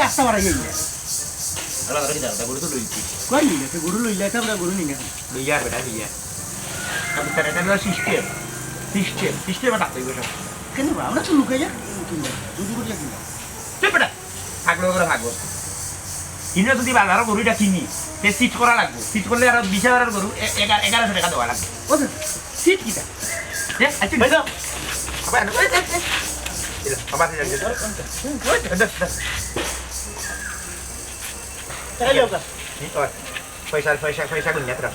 রাস্তা বাড়াই যাই আলাদা করে দাও গরু তো লইছি কই নিলে তো গরু লইলে তো আমরা গরু নিলে লইয়া বেটা লইয়া আমি তার এটা সিস্টেম সিস্টেম ডাকতে গো কেন আমরা তো লুকাই যা কিনবা দুধ করে কিনবা চুপ বেটা থাকলো করে থাকবো কিনে যদি বাজারও গরুটা কিনি সে সিট করা লাগবে সিট করলে আর 20,000 গরু 1100 টাকা দেওয়া লাগবে ও সিট কিটা আচ্ছা ভাই যাও আবার আবার তাইলে ওকা পয়সা গুণ নেত্রা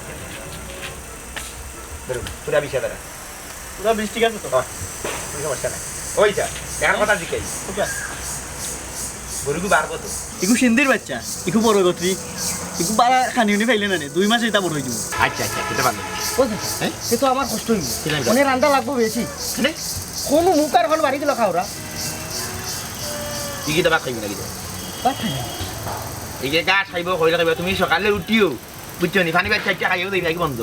ধরো পুরা 20,000 পুরো 20 ঠিক আছে তো কোনো সমস্যা নাই ওই যা এখন কথা জিজ্ঞাই ওকে গরুকে বাড়বো তো ইকু সিন্দির বাচ্চা ইকু বড় গত্রি ইকু বাড়া খানি উনি পাইলে না 2 মাসে এটা বড় হই দিব আচ্ছা এটা ভালো হ্যাঁ সে তো আমার কষ্ট হইব মানে রান্না লাগবো বেশি কোন মুকার কোন বাড়ি দিল খাওরা কি দাবা খাইবি নাকি বাত খাই এই যে গাছ খাইব কইলা খাইব তুমি সকালে উঠিও বুঝছো নি পানি বাচ্চা খাইও দেই নাকি বন্ধ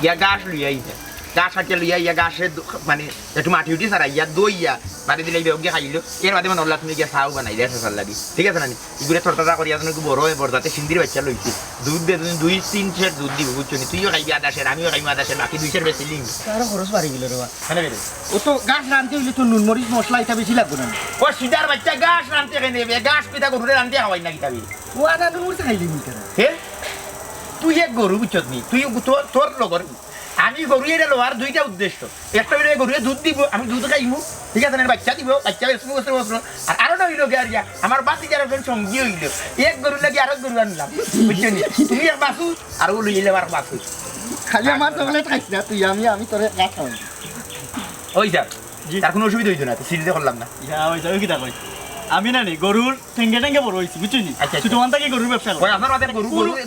ইয়া গাছ লইয়া আইতা গাছ কাটে লইয়া ইয়া গাছের মানে একটু মাটি উঠি সারা ইয়া দইয়া বাড়ি দিলে বেগে খাইলো এর বাদে মানে অল্লাহ তুমি গিয়া চাও বানাই দেয় সাল্লাদি ঠিক আছে না ইগুরে তরতরা করিয়া তুমি বড় হয়ে বড় যাতে সিন্দির বাচ্চা লইছি দুধ দে তুমি 2-3 সের দুধ দিব বুঝছো নি তুইও খাইবি আধা সের আমিও খাইবো আধা সের বাকি 2 সের বেশি লিং তার খরচ বাড়ি গেল রে খানে বেরে ও তো গাছ রানতে হইলে তো নুন মরিচ মশলা এটা বেশি লাগবে না ও সিদার বাচ্চা গাছ রানতে কেন দেবে গাছ পিতা গরুরে রানতে খাওয়াই নাকি তাবি ও আদা নুন মরিচ খাইলি নি কেন হে তুই এক গরু বুঝছো নি তুই তোর লগর আমি গরু এটা লোয়ার 2টা উদ্দেশ্য একটা হইলো গরুয়ে দুধ দিব আমি দুধ খাইমু ঠিক আছে না বাচ্চা দিব বাচ্চা বছর আর আরোটা হইলো গিয়া আমার বাতি যারা সঙ্গী হইল এক গরু লাগি আরো গরু আনলাম বুঝছো নি তুমি এক বাসু আর ও লইলে আমার বাসু খালি আমার চকলেট খাইছ না তুই আমি তোরে গাছ খাওয়াই ওই যা তার কোনো অসুবিধা হইতো না তো সিরিজে করলাম না ইয়া ওই যাও কি তা কই আমি না নি গরুর ঠেঙ্গে বড় হইছি বুঝছিস নি ছোট মান থেকে গরুর ব্যবসা ওই আপনার মাঝে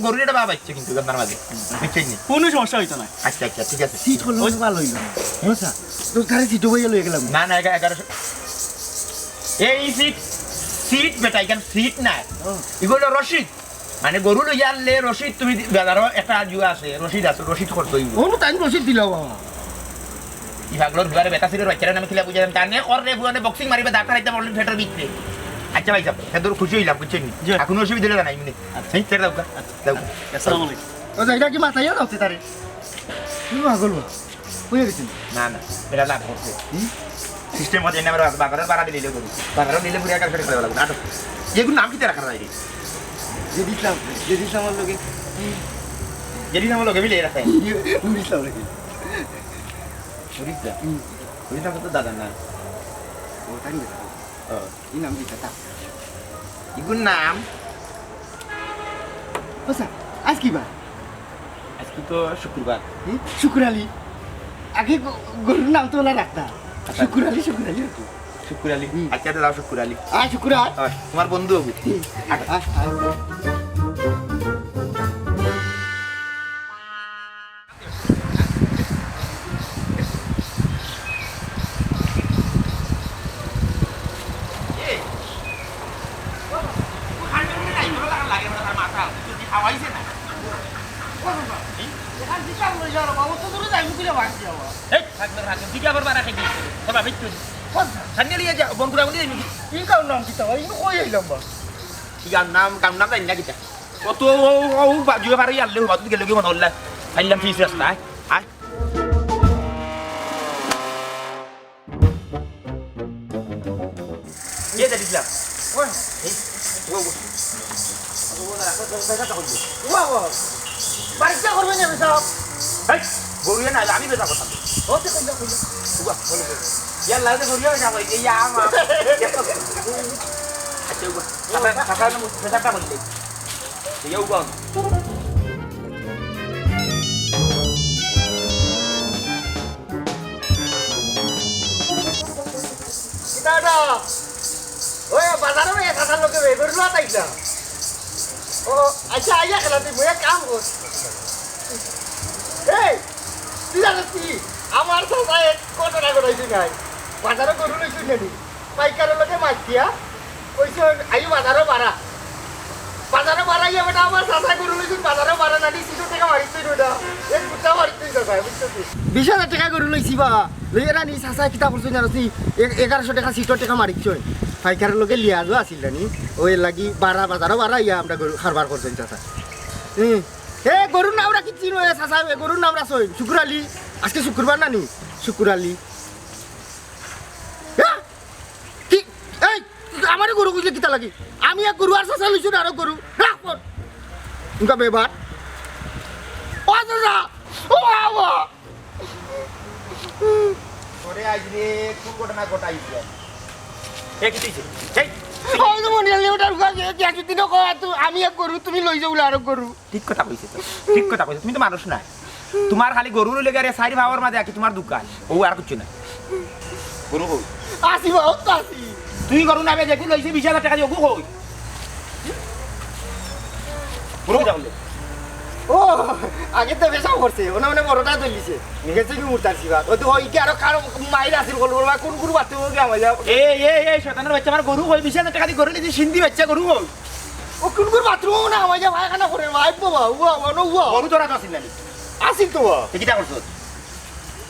গরু এটা বাবা বাচ্চা কিন্তু আপনার মাঝে বুঝছেন নি কোনো সমস্যা হইতো না আচ্ছা ঠিক আছে সিট হলো ভালো হইল হ্যাঁ তোর ধারে সিট হয়ে লয়ে গেলাম না 1100 এই সিট বেটা এখানে সিট না এগুলো রশিদ মানে গরু লইয়া আনলে রশিদ তুমি বাজারও একটা জুয়া আছে রশিদ করতে হইব ও তাই রশিদ দিল বাবা ইভাগলোর দুয়ারে বেটা ছিল বাচ্চারা নামে খেলা বুঝালাম কানে করলে বুয়ানে বক্সিং মারিবে ডাক্তার আইতে বললেন থিয়েটার বিক্রি আচ্ছা ভাই সাহেব এত খুশি হইলাম বুঝছেন এখন অসুবিধা হলো না এমনি আচ্ছা ছেড়ে দাও দাও আসসালামু আলাইকুম ও যাইটা কি মাথায় দাও তারে তুমি পাগল বা কই গেছিস না এটা লাভ করছে সিস্টেম মধ্যে এনে আমরা বাগারের বাড়া দিলে গরু বাগারের দিলে পুরো একার করে লাগবে নাটক যেগুলো নাম কি রাখা যায় যেদিস আমার লোকে যেদিন আমার লোকে মিলে রাখে উড়িষ্যাও রেখে উড়িষ্যা তো দাদা না ও তাই ই নাম দিতা তা ইগুর নাম আচ্ছা আজ কি বার আজকে তো শুক্রবার শুক্রালি আগে গরুর নাম তো বলা রাখতা শুক্রালি শুক্রালি আচ্ছা দাও শুক্রালি শুক্রা তোমার বন্ধু হবে কাম নাম জানি না কিতা কত জুয়ে পারি আনলে হবা তুই গেলে কি মনে হল্লা আইলাম ফিস রাস্তা আয় কে দিলাম বাড়িটা করবে না সব গরুয়ে না আমি বেচা কথা ওতে কইলা ইয়ার লাগে গরুয়ে বেচা কই ইয়া আমা আচ্ছা উবা সাথে বেচাটা বলতে ইয়া উবা দাদা ওই বাজারে মেয়ে সাতার লোকে বেগুর লোয়া তাইছা ও আচ্ছা আইয়া খেলা তুই মুয়ে কাম কর এই তুই জানিস কি আমার সাথে কত টাকা করাইছি নাই বাজারে গরু লইছি নেনি পাইকারের লোকে মাছ দিয়া কইছে আইও বাজারে বাড়াইয়া বেটা আমার সাথে গরু লইছি বাজারে বাড়া না দিছি তো টাকা মারিছি ওটা এক গুটা মারিছি তো ভাই বুঝছিস 20,000 টাকা গরু লইছি বা লইয়া রানি সাসা কিতা করছিস জানিস 1100 টাকা সিটর টাকা মারিছ পাইকারের লোকে লিয়াজও আসিল নি ওই লাগি বাজারও বাড়া ইয়া আমরা গরু খারবার করছেন চাচা এ গরুর নামরা কি চিনো চাচা গরুর নামরা সই শুক্রালি আজকে শুক্রবার না নি শুক্রালি কি এই আমারই গরু বুঝলে কিতা লাগি আমি এক গরু আর চাচা লইছো আরো গরু রাখ উনকা বেবার ও চাচা ও বাবা ওরে আজ রে কোন ঘটনা ঘটাইছে এ কি দিছে এই ওই তো মনে হলো ওটার কাছে কি দিন আমি এক গরু তুমি লই যাও আরো গরু ঠিক কথা কইছে তো ঠিক কথা কইছে তুমি তো মানুষ না তোমার খালি গরু লইলে গারে সাইড ভাওয়ার মাঝে কি তোমার দোকান ও আর কিছু না গরু কই আসি বাবা তো আসি তুই গরু নামে দেখি লইছে 20000 টাকা দিয়ে ওগু কই গরু যাবলে ও আগে তো বেশাও করছে ওনা মানে বড়টা দলিছে গেছে কি মুরতার সিবাত ও তো ওই কি আরো কারো মাইর আসিল বলবো কোন গরু বাতে ও গে আমায় এই শয়তানের বাচ্চা আমার গরু কই 20000 টাকা দিয়ে গরু লিজি সিন্ধি বাচ্চা গরু কই ও কোন গরু বাথরুম না আমায় ভাই খানা করে ভাই বাবা ওয়া ওয়া ওয়া গরু তোরা তো আসিল না আসিল তো কিটা করছ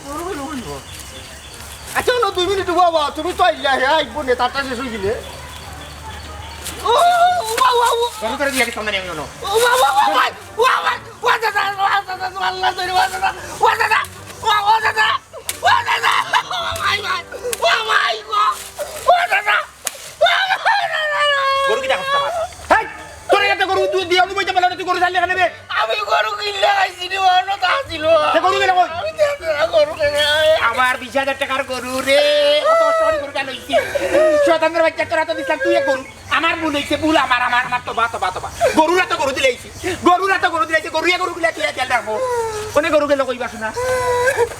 গরু বলবো বলবো আচ্ছা না 2 মিনিট বাবা তুমি তো আইলা হে আইব নে তারটা শেষ হই গিলে ও ওয়া ওয়া গরু তোরা দিয়ে কি সামনে নিয়ে নো ও বাবা বাবা ওয়া ওয়া দাদা আল্লাহ তোরে ওয়া দাদা ওয়া দাদা ওয়া দাদা ওয়া দাদা মাই মাই ওয়া মাই গো ওয়া দাদা গরু কিটা করছ আমার হেই তোরে একটা গরু তুই দিও নি বইতে বলা তুই গরু চালিয়ে খানে বে আমি গরু কিনলে আইছি রে অন্য তা ছিল গরু গেল কই আমি দেখরা গরু কিনে আমার 20000 টাকার গরু রে কত কষ্ট করে গরু লইছি শয়তানের বাচ্চা তোরা তো দিছলাম তুই গরু আমার ভুল হইছে ভুল আমার তো বাত গরুরা তো গরু দিলাইছি গরু গুলা তুই তেল রাখবো কোনে গরু গেল কইবা শোনা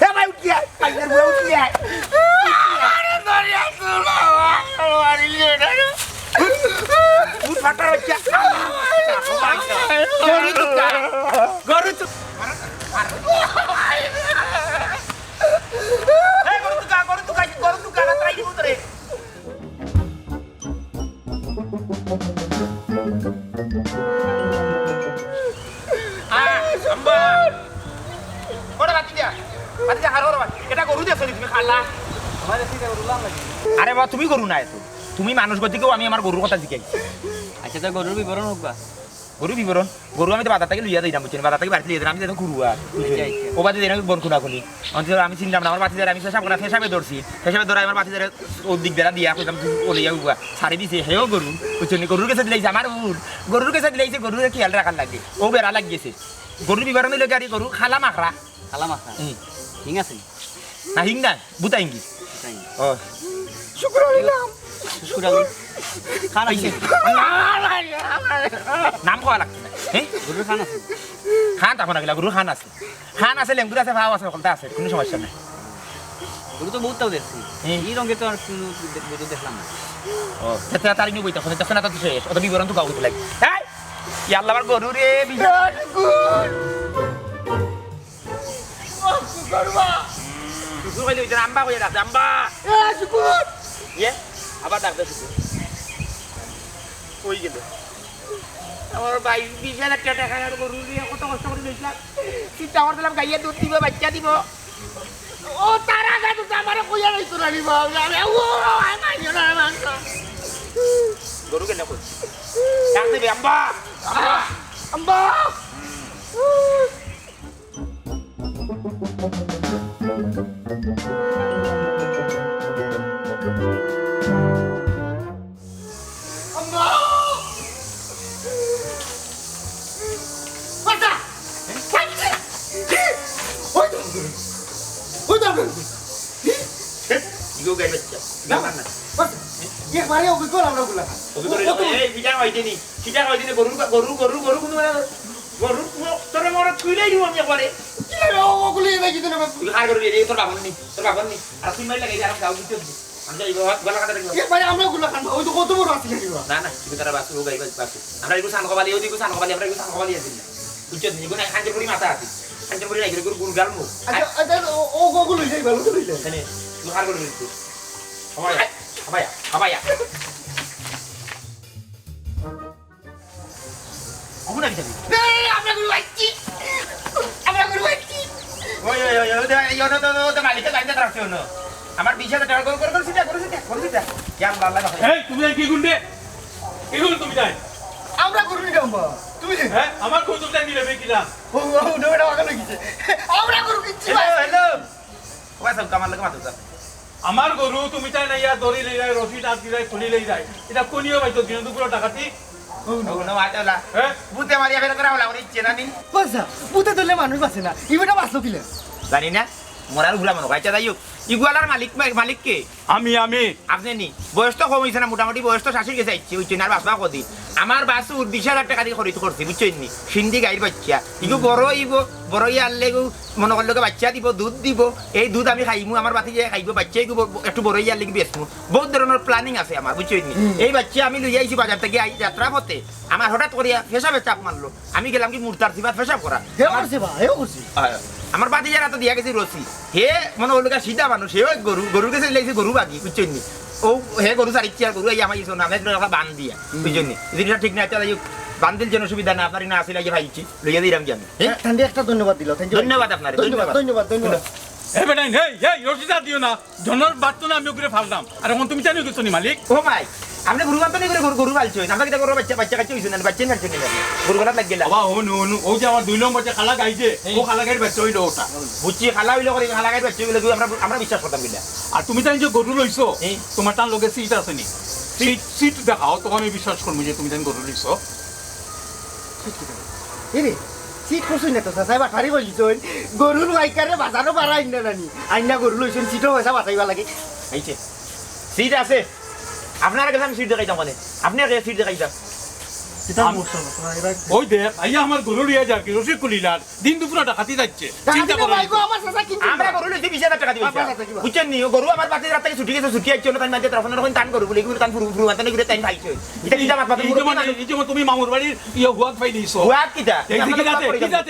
হে ভাই উঠিয়া আইনার বুয়া উঠিয়া আরে দরিয়া সুলা আরে লিওনা উঠ ফাটার বাচ্চা গরু তো হে গরু তো কানা তাই দিব তোরে আরে বা তুমি গরু না এত তুমি মানুষ গতিকেও আমি আমার গরুর কথা শিখাই আচ্ছা তো গরুর বিবরণ হোক বা গরু বিবরণ গরু আমি তো বাজার থেকে লইয়া দিলাম বুঝছেন বাজার থেকে বাড়িতে লিয়ে দিলাম আমি যেন ঘুরুয়া ও বাদে দিন বন খুনা খুলি অন্তত আমি চিনলাম না আমার বাতিদার আমি ফেসাবে ধরছি ফেসাবে ধরে আমার বাতিদার ওর দিক বেড়া দিয়া কইতাম ওলিয়া উয়া ছাড়ি দিছে হেও গরু বুঝছেন গরুর কাছে দিলাইছে আমার গরুর কাছে দিলাইছে গরুর খেয়াল রাখার লাগে ও বেড়া লাগিয়েছে গরুর বিবরণ হইলে গাড়ি গরু খালা মাখরা ঠিক আছে না হিং না বুতা হিঙ্গি ও শুকর হইলাম শুকুরালি খান আছে নাম কোয়া লাগছে না হ্যাঁ গরুর খান আছে খান তখন আগলা গরুর খান আছে লেঙ্গুর আছে ভাও আছে সকলটা আছে কোনো সমস্যা নাই গরু তো বহুত দেখছি এই রঙের তো আর কোনো গরু দেখলাম না ও সেটা তারি নিবই তখন তখন তো শেষ অত বিবরণ তো গাউতে লাগে হ্যাঁ কি আল্লাহ আমার গরু রে বিশাল শুকর বা শুকুর কইলে ওই আম্বা কইরা রাখছে আম্বা শুকর ইয়ে আবার ডাকতে শুকুর কই গেল আমার ভাই 20000 টাকা গরু দিয়ে কত কষ্ট করে নিয়েছিলাম চিন্তা করলাম গাইয়া দুধ দিব বাচ্চা দিব ও তারা গা তো আমারে কইয়া রইতো না নি বাবা আমি ও আই মাইও না মাংস গরু কেন কই ডাক দিবি আম্বা আম্বা আম্বা বাটা ওই তো ইগো গাই বাচ্চা না না ये मारे ओके को আমরা গুলা ওকে করে এই বিটা হইতেনি কিটা হইতেনি গরু কোন গরু তোরে মোর তুইলাই দিব আমি পরে কি রে ওগুলি দেখি দিন তুই আর গরু এই তোর বাবন নি আর তুই মাই লাগাই আর গাও দিতে আমি যাই গলা কাটা রাখবো ये मारे আমরা গুলা খান ওই তো কত বড় আছে নিবা না তুই তারা বাস ও গাই বাস আমরা ইগো সান কবালি ওদিকে সান কবালি আমরা ইগো সান কবালি আছি তুই যদি ইগো না খানতে পড়ি মাথা আছে খানতে পড়ি রাখি গরু গুল গালমু আচ্ছা আচ্ছা ও গোগুলো যাই ভালো করে যাই এখানে তুই আর গরু দিতে হাবায়া ওগুলা কি যাবি এই আমরা গুলো আইছি ওই ওই মালিকে গাইতে রাখছো না আমার 20,000 টাকা করে সিটা কি আল্লাহ আল্লাহ কথা এই তুমি কি গুন্ডে কি গুন্ডে তুমি যাই আমরা গরু নিলাম বা তুমি হ্যাঁ আমার কত টাকা নিলে বেকিলা ও ওটা ওখানে গেছে আমরা গরু কিনছি ভাই হ্যালো ওয়া সব কামাল লাগা মাথা আমার গরু তুমি চাই না ইয়া দড়ি লই যায় রশি টাক দিলাই খুলি লই যায় এটা কোনিও বাইতো দিন দুপুর টাকাটি ওগুলো মাতালা হ্যাঁ বুতে মারিয়া ফেলে করে হলা ইচ্ছে না নি বাসা পুতে ধরলে মানুষ বাঁচে না ইবেটা বাঁচলো কিলে জানি না মোরাল গুলা মনে আচ্ছা যাই হোক ইগুয়ালার মালিক কে আমি আপনি নি বয়স তো কম হয়েছে না মোটামুটি বয়স তো 60 গেছে ইচ্ছে বুঝছেন আর বাঁচবা কদিন আমার বাসুর 20,000 টাকা দিয়ে খরিদ করছি বুঝছেন নি সিন্ধি গাইর বাচ্চা ইগু বড় ইগো বড় আনলে মনে করলে বাচ্চা দিব দুধ দিব এই দুধ আমি খাইমু আমার বাতি যে খাইব বাচ্চা ইগু একটু বড় আনলে বেচমু বহুত ধরনের প্ল্যানিং আছে আমার বুঝছেন নি এই বাচ্চা আমি লই আইছি বাজার থেকে যাত্রা পথে আমার হঠাৎ করিয়া পেশাবে চাপ মারলো আমি গেলাম কি মুরতার সিবাত পেশাব করা হে করছে বা হে করছে আমার বাতি যারা তো দিয়া গেছি রসি হে মনে হলো সিধা মানুষ হেও গরুর কাছে লেগেছে গরু বাগি বুঝছেন নি ও হে গরু চারিচ্ছি আর গরু এই আমার কিছু নামে বান দিয়া বুঝছেন নি জিনিসটা ঠিক না চালাই বান্দিল যেন সুবিধা না আপনার না আসলে আগে ভাইছি লইয়া দিলাম কি আমি ঠান্ডি একটা ধন্যবাদ দিল ধন্যবাদ আপনার ধন্যবাদ এ বেটাই এই রশিদা দিও না জনের বাদ তো না আমি ওকে ফালতাম আর এখন তুমি জানো কিছু নি মালিক ও ভাই আপনি গরু বান্তনি করে গরু পালছো আমরা কি গরু বাচ্চা কাছে হইছে না বাচ্চা না চলে গরু গলা লাগ গেলা বাবা ও যে আমার 2 নম্বর যে খালা গাইছে ও খালা গাইর বাচ্চা হইলো ওটা বুঝছি খালা হইলো করে খালা গাই বাচ্চা হইলো আমরা বিশ্বাস করতাম গিলা আর তুমি জানি যে গরু লইছো তোমার টান লগে সিট আছে নি সিট দেখাও তখন আমি বিশ্বাস করবো যে তুমি জানি গরু লইছো এরে সিট করছই না তো সাসাই বাঠারি বলিছই গরুর বাইকারে বাজারও বাড়াই না নানি আইনা গরু লইছন সিটও পয়সা বাঁচাইবা লাগে আইছে সিট আছে আপনার কাছে আমি সিট দেখাইতাম মানে আপনার কাছে সিট দেখাইতাম ওই দেখ আইয়া আমার গরু লিয়া যার কি রসিদ কুলিলার দিন দুপুর ডাকাতি যাচ্ছে চিন্তা করো আমার সাসা কিনছি আমরা গরু লইছি 20,000 টাকা দিয়েছি বুঝছেন নি ও গরু আমার পাশে রাত থেকে ছুটি গেছে ছুটি আইছে না তাই মাঝে তখন তখন টান গরু বলে এগুলো টান ফুরু মাতানে ঘুরে টাইম খাইছে এটা কি জামাত পাতে এই যে তুমি মামুর বাড়ির হুয়াত পাই দিছো হুয়াত কিটা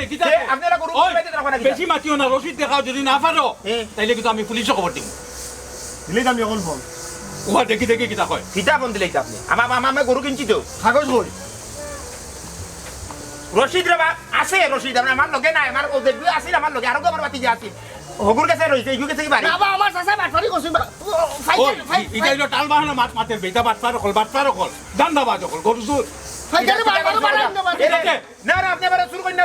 কিটাতে আপনারা গরু বাইতে রাখো না বেশি মাতিও না রসিদ দেখাও যদি না পারো তাইলে কিন্তু আমি পুলিশে খবর দিম দিলে আমি এখন ফোন উহা দেখি কিটা কয় কিটা বন্ধ দিলে আপনি আমার গরু কিনছি তো কাগজ বই রশিদ রে আছে রশিদ আমার লগে নাই আমার ও দেখবি আছে আমার লগে আর আমার বাতি যে আছে হগুর কাছে রইছে ইগু কাছে কি বাড়ি বাবা আমার সাসা বাঠারি করছই এটা হলো টাল বাহানা মাত মাতের বেটা বাটপার কল দান্দা বাজ কল গরু সুর ফাইটারে বাড়ানো না না আপনি আবার শুরু করেন না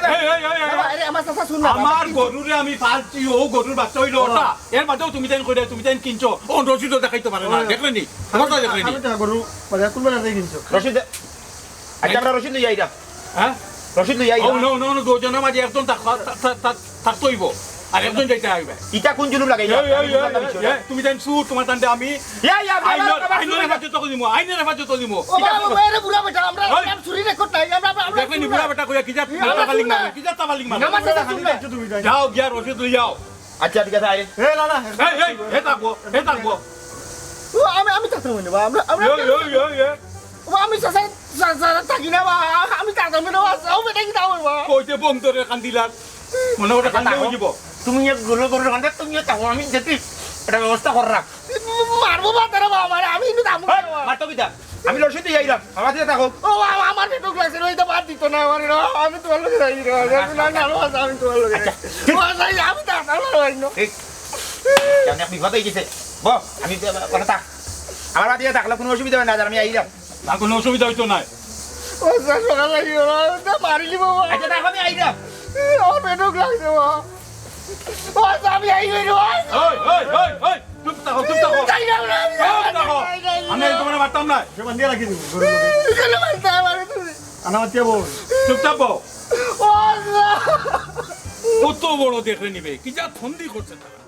আরে আমার সাসা শুন না আমার গরুরে আমি পালছি ও গরুর বাচ্চা হইলো ওটা এর বাদেও তুমি তাই কইরা তুমি তাই কিনছো ও রশিদ দেখাইতে পারে না দেখলেন নি কথা দেখলেন নি আমি তো গরু বাজার তুলবে না কিনছো রশিদ আচ্ছা আমরা রশিদ লই আইরা হ্যাঁ রশিদ লই আইরা নো দুজনের মাঝে একজন থাকতইব আর একজন যাইতে আইবে ইটা কোন জুলুম লাগাই তুমি জান সুর তোমার তান্তে আমি আইনের হেফাজত দিমু ও বাবা এরে বুড়া বেটা আমরা চুরি রেকর্ড নাই আমরা দেখলেন নি বুড়া বেটা কইয়া কি যা তাবালিং মারে আমার সাসা শুনবে তুমি যাও গিয়া রশিদ লই যাও আচ্ছা ঠিক আছে আরে এ না না হে থাকবো ও আমি থাকতে মনে বা আমরা ও আমি সাসা থাকি না বা আমি থাকতে মনে বা ও বেটা কি দাও বা কইতে বন্ধরে কান্দিলার মনে ওটা কান্দে হইব তুমি এক গরু কান্দে তুমি তাও আমি যেতে এটা ব্যবস্থা কর রাখ মারবো বা তারা বা আমার আমি কিন্তু দাম মারতো কিটা আমি রশিদ লই আইলাম আমার দিকে থাকো ও আমার পেটো গ্লাসের ওইটা বাদ দিত না আমার আমি তোমার লগে যাই না না আমি তোমার লগে আমি তো ঠিক জানি আপনি কথা গেছে ব আমি কথা থাক আমার বাড়িতে থাকলে কোনো অসুবিধা হবে না আমি আইলাম না কোনো অসুবিধা হইতো না ও সকালে মারিলি বাবা আচ্ছা দেখো আমি আইলাম আমার পেটো গ্লাসে ও আমি আই হইলো ওই চুপ থাকো আমি তোমার মারতাম না সেমান দিয়ে রাখি দিব এখানে মারতে আমারে তুমি আনামাতিয়া বল চুপচাপ বউ ও কত বড় দেখে নিবে কি যা ফন্দি করছে তারা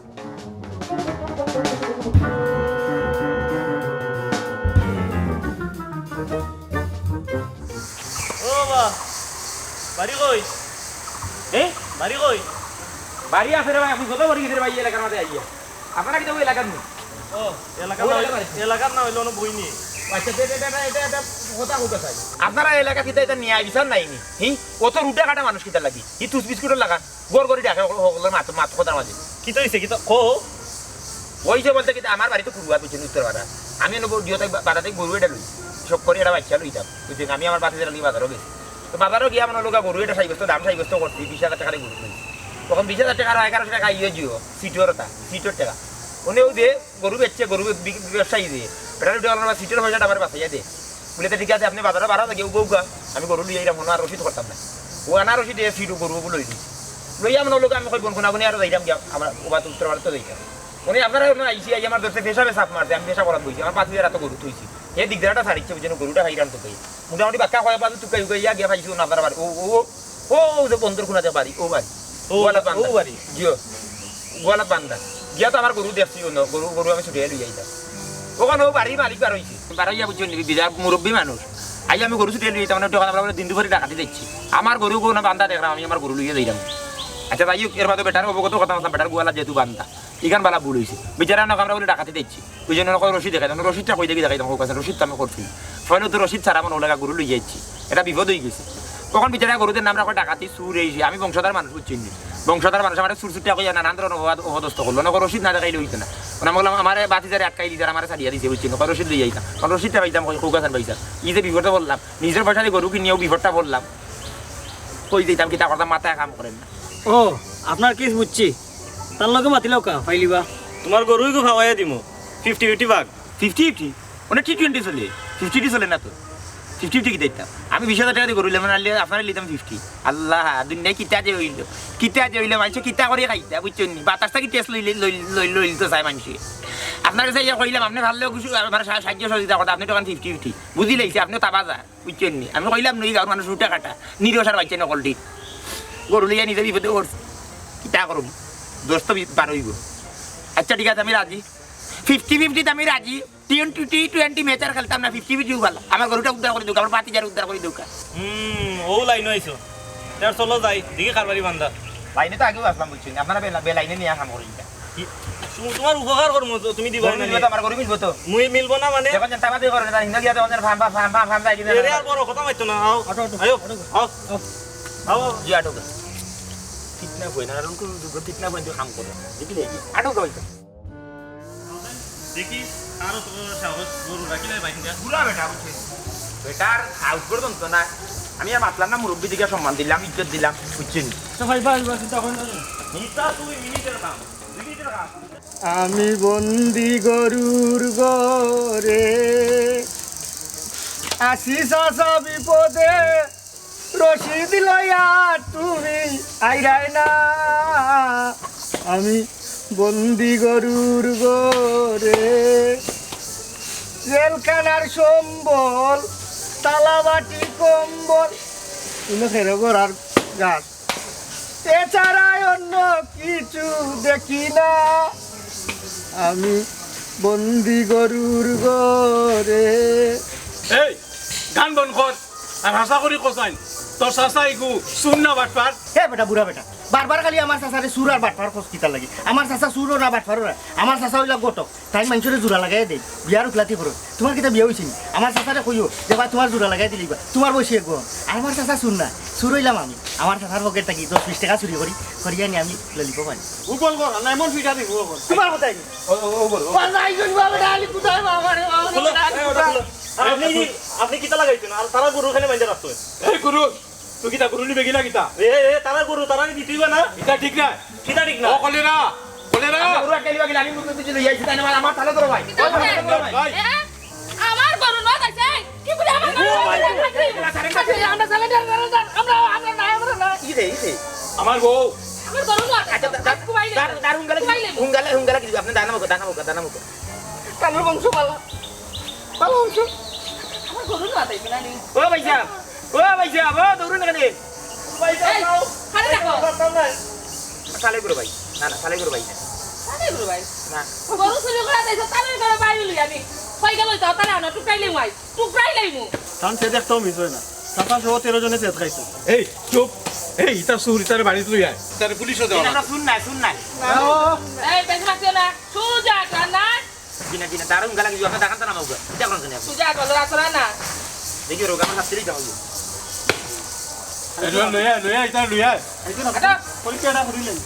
ও বা বাড়ি কই বাড়ি কই বাড়ি আছে রে ভাই আপনি কত বাড়ি গেছে ভাই এলাকার মধ্যে আইয়া আপনারা কি তো এলাকার নি ও এলাকার না হইলো না বইনি আচ্ছা এটা কথা কইতে চাই আপনারা এলাকা কিতা এটা নিয়ে আইছান নাই নি হি কত রুটা কাটা মানুষ কিতা লাগি ই তুস বিস্কুটের লাগা গোর গরি ডাকে হগলের মাত কথার মাঝে কি তো হইছে কি তো কো ওইছে বলতে কিতা আমার বাড়ি তো কুরুয়া পিছনে উত্তর বাড়া আমি নেবো জিওতে বাড়াতে গরু এটা লই সব করে এটা বাচ্চা লইতাম বুঝছেন আমি আমার বাতিদের লাগি বাজারও গেছি তো বাজারও গিয়া আমার লোক গরু এটা সাইবস্ত দাম সাইবস্ত করছি 20,000 টাকা গরু লই তখন 20,000 টাকা আর 1100 টাকা ইয়ে জিও সিটোর টাকা উনিও দে গরু বেচছে গরু ব্যবসায়ী দিয়ে বেটার উঠে গেল সিটের পয়সাটা আমার বাঁচাইয়া দে বলে তো ঠিক আছে আপনি বাজারে বাড়া থাকে গৌগা আমি গরু লিয়ে যাবো না আর রসিদ করতাম না ও আনা রসিদ সিটও গরু লই দিই লইয়া মনে লোক আমি কই বনখুনা বনি আর যাইতাম গিয়া আমরা ওবা উত্তর ভারত যাইতাম উনি আপনারা আইসি আই আমার দোস্তে পেশাবে সাপ মারতে আমি পেশা করাত বইছি আমার 5000 এত গরু থইছি এই দিকদারটা ছাড়িচ্ছে বুঝেন গরুটা হাইরান তো কই মোটামুটি বাক্কা কয়া পাবো তুকাই উকাইয়া গিয়া পাইছি না আপনারা বাড়ি ও যে বন্ধুর খুনাতে বাড়ি ও বাড়ি গোয়ালা বান্দা বাড়ি জিও গোয়ালা বান্দা গিয়া তো আমার গরু দেখছি গরু আমি ছুটে লই যাইতাম ওখানে ও বাড়ি মালিক বার হইছে বার হইয়া বুঝছেন বিজা মুরব্বী মানুষ আই আমি গরু ছুটে লই যাইতাম মানে তখন আমরা দিন দুপুরে ডাকাতি দিচ্ছি আমার গরু কোনো বান্দা দেখলাম আমি আমার গরু লইয়া যাইতাম আচ্ছা তাই এর বাদে বেটার অবগত কথা বলতাম বেটার গোয়ালা যেহেতু বান্দা ইখান বালা ভুল হয়েছে বিচারা না আমরা বলে ডাকাতি দিচ্ছি ওই জন্য রশিদ দেখাইতাম রশিদটা কই দেখি দেখাইতাম হোক রশিদটা আমি করছি ফলে তো রশিদ ছাড়া আমার ওলাকা গরু লই যাচ্ছি এটা বিপদ হয়ে গেছে তখন বিচারা গরুদের নাম রাখো ডাকাতি সুর এইছি আমি বংশধার মানুষ বুঝছেন বংশধার মানুষ আমার সুর সুরটা কই নানান ধরনের অপদস্থ করলো না রশিদ না দেখাইলে হইতো না মানে বললাম আমার বাতি যারে আটকাই দিতে আমার ছাড়িয়ে দিছে বুঝছেন রশিদ লই যাইতাম কারণ রশিদটা পাইতাম কৌকাসান পাইছা ই যে বিপদটা বললাম নিজের পয়সা দিয়ে গরু কিনিয়েও বিপদটা বললাম কই দিতাম কিতা করতাম মাথায় কাম করেন না ও আপনার কেস বুঝছি তার লগে মাতিলাও কা ফাইলিবা তোমার গরুই গো খাওয়াইয়া দিমু 50-50 ভাগ 50-50 ওটা T20 চলে 50 চলে না তো 50 কি দিতাম আমি 20,000 টাকা দিয়ে গরু লেমন আনলে আপনারা লিতাম 50 আল্লাহ দুনিয়ায় কিতা যে হইলে মানুষ কিতা করে খাইতা বুঝছেন নি বাতাসটা কি টেস্ট লইল তো চাই মানুষ আপনার কাছে ইয়া কইলাম আপনি ভালো কিছু আমার সাহায্য সহযোগিতা করতে আপনি তখন 50-50 বুঝি লাইছে আপনি তাবাজা বুঝছেন নি আমি কইলাম নই গাঁর মানুষ উঠা কাটা নিরসার বাচ্চা নকলটি গরু লিয়া নিজে বিপদে করছে কিতা করুম দোস্ত বার হইব আচ্ছা ঠিক আছে আমি রাজি 50-50 আমি রাজি T20 ম্যাচার খেলতাম না 50-50 ভালো আমার গরুটা উদ্ধার করে দেবো আমার পাতিজার উদ্ধার করে দেবো ও লাইন হইছো তার চলো যাই দিকে কারবারি বান্দা লাইনে তো আগেও আসলাম বুঝছেন আপনারা বেলাইনে নিয়ে কাম করি তোমার উপকার করবো তুমি দিবা না আমার গরু মিলবো তো মুই মিলবো না মানে যখন জানতা বাদে করে না হিন্দা গিয়া তখন ফাম যাই দিবেন এর আর বড় কথা মাইতো না আও আয়ো আও জি আটক ফিটনা হই না কারণ কোন দুটো ফিটনা হই তো কাম করে দেখি আটক হইছে দেখি আর তো সাহস গরু রাখিলে বাইন্দা পুরা বেটা বুঝছেন বেটার আউট করে তো না আমি আর মাতলাম না মুরব্বী দিকে সম্মান দিলাম ইজ্জত দিলাম বুঝছেন তো ভাইবা চিন্তা করো না নিতা তুই মিনিটের কাম 2 মিনিটের কাম আমি বন্দি গরুর গরে আসি চাচা বিপদে রশিদ লইয়া তুমি আইরাই না আমি বন্দি গরুর গরে জেলখানার সম্বল তালাবাটি কম্বল ফেরো গড়ার গাছ এছাড়াই অন্য কিছু দেখি না আমি বন্দি গরুর গরে এই গান বন কর আর হাসা করি কসাইন তোর চাচা ইগু শুন না বাটপার হে বেটা বুড়া বেটা বারবার খালি আমার চাচারে সুর আর বাটফার খোঁজ কিতা লাগে আমার চাচা সুরও না বাটফারও না আমার চাচা হইলা গটক তাই মানুষের জোড়া লাগাই দেয় বিয়ার উঠলাতি করো তোমার কিতা বিয়া হয়েছে আমার চাচারে কইও যে ভাই তোমার জোড়া লাগাই দিলিবা তোমার বসে গো আমার চাচা সুর না সুর হইলাম আমি আমার চাচার পকেট থাকি 10-20 টাকা চুরি করি করিয়া নি আমি ললিপ পাই উপল কর না এমন ফিটা দিব তোমার কথাই ও বল পালাই গন বাবা ডালি কুদাই বাবারে আপনি কিতা লাগাইছেন আর তারা গরু খালি বাইন্দা রাখতো এই গুরু তুই কিতা গুরু নিবে কিনা কিতা এ তারা গরু তারা দিতেইবা না এটা ঠিক না কিতা ঠিক না ও কলে না গরু কেলিবা গিলা আমি মুখ দিতে লইয়াছি তাই না আমার তালে ধরো ভাই ভাই আমার গরু নয় আছে কি বলে আমার গরু আমরা চলে আমরা না ইরে আমার বউ আমার গরু নয় আচ্ছা দার হুঙ্গালা কি আপনি দানা মুখ কালোর বংশ পালা ভালো বংশ আমার গরু নয় তাই না নি ও ভাইসা ও দৌড়ুন না রে খালি দেখো সালে গুরু ভাই না সালে গুরু ভাই খালি গরু ভাই না গরু চুরি করে দেইছো তালে করে বাইরে লই আমি কই গেল তো তালে আনো টুকরাইলাই মু কারণ সে দেখতেও মিস হয় না চাচা সহ 13 জনে চেত খাইছে এই চুপ এই ইতা সুর ইতার বাড়িতে লই আয় তার পুলিশও দেওয়া এটা শুন না এই বেশ মাসিও না সুজা কানা জিনা দার হুঙ্গালা কি আপনি দেখান না মাউগা এটা কোন জানি আপনি সুজা বল রাসরা না দেখি রোগা আমার শাস্তি যাও লই আয় ইতার লই আয় আটা পরীক্ষাটা করিলেন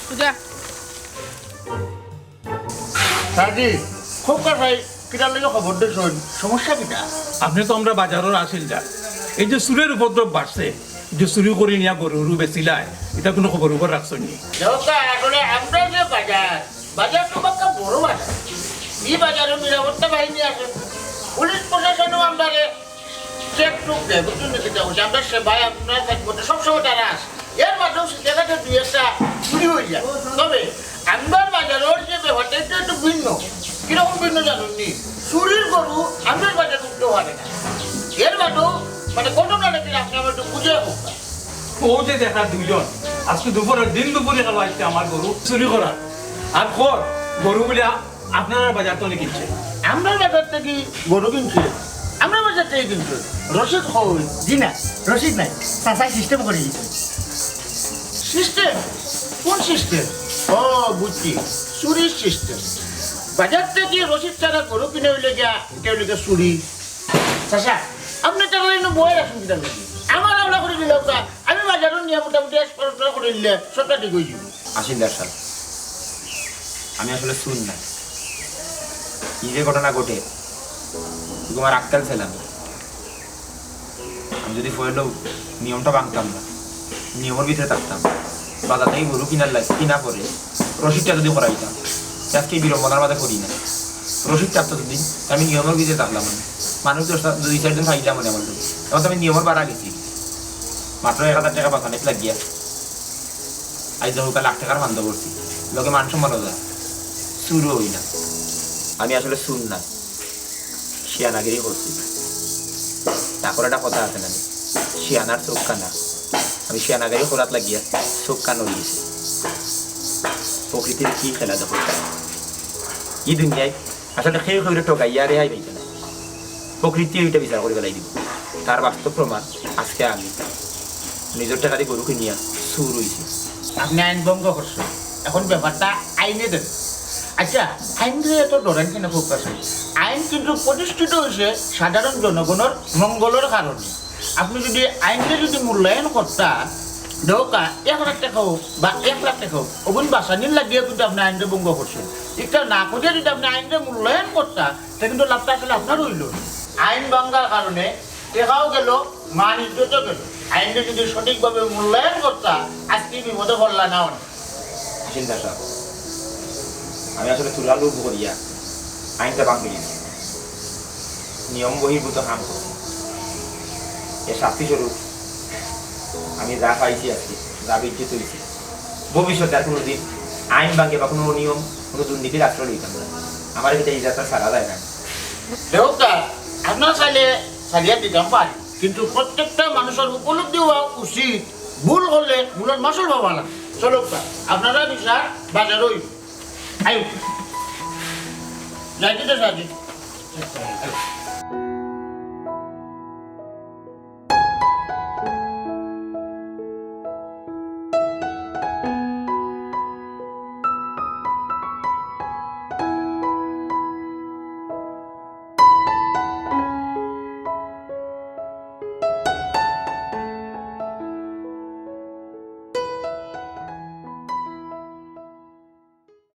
সুজা সাজি খুব ভাই কিটার লাগে খবর দে শুন সমস্যা কিটা আপনি তো আমরা বাজারের আসিল যা এই যে সুরের উপদ্রব বাড়ছে যে চুরি করে নিয়া গরু বেচিলায় এটা কোনো খবর উপর রাখছো নি দেউকা আসলে আমরা যে বাজার তো একটা বড় বাজার এই বাজারে নিরাপত্তা বাহিনী আছে পুলিশ প্রশাসনও আমরা চেক টুক দেয় বুঝুন না যেটা হচ্ছে আমরা সেবাই আপনার কাছে সবসময় তারা আসে এর মাধ্যমে জায়গাটা দুই একটা চুরি হয়ে যায় তবে আমার বাজারের যে ব্যাপারটা এটা একটু ভিন্ন কিরকম ভিন্ন জানুন নি চুরির গরু আমার বাজার উঠতে পারে না এর মাধ্যমেও মানে ঘটনাটা কি আপনি আমার একটু বুঝে হোক ও যে দেখা দুইজন আজকে দুপুরে দিন দুপুরে গেল আসছে আমার গরু চুরি করার আর খর গরুগুলা আপনারা বাজার তো কিনছে আমরা বাজার থেকে গরু কিনছি আমরা বাজার থেকে কিনছি রসিদ হই জি না রসিদ নাই চাচাই সিস্টেম করে দিয়েছে সিস্টেম কোন সিস্টেম ও বুঝছি চুরির সিস্টেম বাজার থেকে রসিদ ছাড়া গরু কিনে হইলে গিয়া কেউ লিখে চুরি চাষা আপনি টাকা এনে বয়ে রাখুন কিনা নাকি আমার আমরা করে দিলে আমি বাজারের নিয়ে মোটামুটি করে দিলে সবটা ঠিক হয়ে যাবে আসিন্দার সাল আমি আসলে শুন না কি যে ঘটনা ঘটে তোমার আক্কাল ছিলাম আমি যদি পড়লেও নিয়মটা ভাঙতাম না নিয়মের ভিতরে থাকতাম বাজার থেকে গরু কিনা পরে রসিদটা যদি করাইতাম আজকে বিড়ম্বনার মাঝে করি না রসিদ চাপতো দুদিন আমি নিয়মের ভিতরে থাকলাম না মানুষ দুই চারজন ফাইলাম মনে আমার তখন তো আমি নিয়মের বাড়া গেছি মাত্র 1000 টাকা বাঁচানে লাগিয়া আজ যখন লাখ টাকার বান্ধব করছি লোকে মান সম্মান যায় শুরু হই না আমি আসলে শুন না শিয়ানাগিরি করছি তারপর একটা কথা আছে না শিয়ানার চোখ কানা আমি শিয়ানাগিরি করাত লাগিয়া চোখ কান হইয়েছি প্রকৃতির কি খেলা দেখো এই দুনিয়ায় আসলে খেয়ে খেয়ে টোকাইয়া রেহাই পাইছে না প্রকৃতি ওইটা বিচার করে বেলাই দিব তার বাস্তব প্রমাণ আজকে আমি নিজের টাকা দিয়ে গরু কিনিয়া সুর হইছি আপনি আইন ভঙ্গ করছেন এখন ব্যাপারটা আইনে দেন আচ্ছা আইন দিয়ে এত ডরেন কিনা খুব কাছে আইন কিন্তু প্রতিষ্ঠিত হয়েছে সাধারণ জনগণের মঙ্গলের কারণে আপনি যদি আইনকে যদি মূল্যায়ন করতা দৌকা 1,00,000 টাকা হোক বা 1,00,000 টাকা হোক ওগুন বাসানির লাগিয়ে কিন্তু আপনি আইনকে ভঙ্গ করছেন এটা না করে যদি আপনি আইনকে মূল্যায়ন করতা তা কিন্তু লাভটা আসলে আপনার হইল আইন ভাঙ্গার কারণে টেকাও গেল মান ইজ্জতও গেল আইনকে যদি সঠিকভাবে মূল্যায়ন করতা আজকে বিপদে পড়লা না অনেক চিন্তা সাহেব আমি আসলে তুলা লোভ করিয়া আইনটা ভাঙে দিয়েছি নিয়ম বহির্ভূত কাম করছি এর শাস্তি স্বরূপ আমি যা পাইছি আজকে যা বিজ্ঞিত হয়েছি ভবিষ্যতে আর কোনোদিন আইন ভাঙে বা কোনো নিয়ম কোনো দুর্নীতির আশ্রয় লইতাম না আমার এটা এই যাত্রা সারা যায় না দেউতা আপনার চাইলে সারিয়া দিতাম পারি কিন্তু প্রত্যেকটা মানুষের উপলব্ধি হওয়া উচিত ভুল করলে ভুলের মাসল ভাবা না চলো আপনারা বিচার বাজার হইব আয়ু যাইতে সাজি